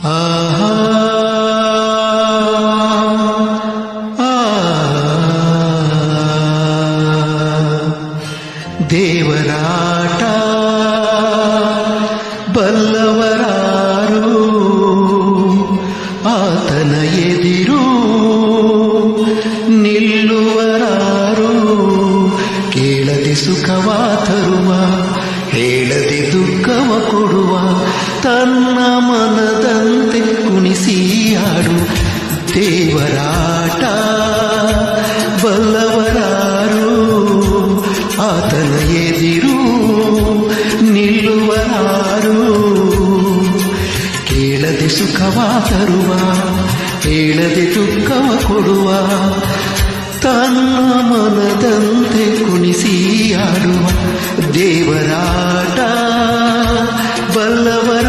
ಆಹಾ ದೇವರಾಟ ಬಲ್ಲವರಾರು ಆತನ ಎದಿರು ನಿಲ್ಲುವರಾರು ಕೇಳದೆ ಸುಖವ ತರುವ ಹೇಳದೆ ದುಃಖವ ಕೊಡುವ ತನ್ನ ಮನದಂತೆ ಕುಣಿಸಿ ಆಡು ದೇವರಾಟ ಬಲ್ಲವರಾರು ಆತನ ಎದಿರು ನಿಲ್ಲುವರಾರು ಕೇಳದೆ ಸುಖವ ತರುವ ಹೇಳದೆ ದುಃಖವ ಕೊಡುವ ತನ್ನ ಮನದಂತೆ ಕುಣಿಸಿ ಆಡುವ ದೇವರಾಟ ಬಲ್ಲವರ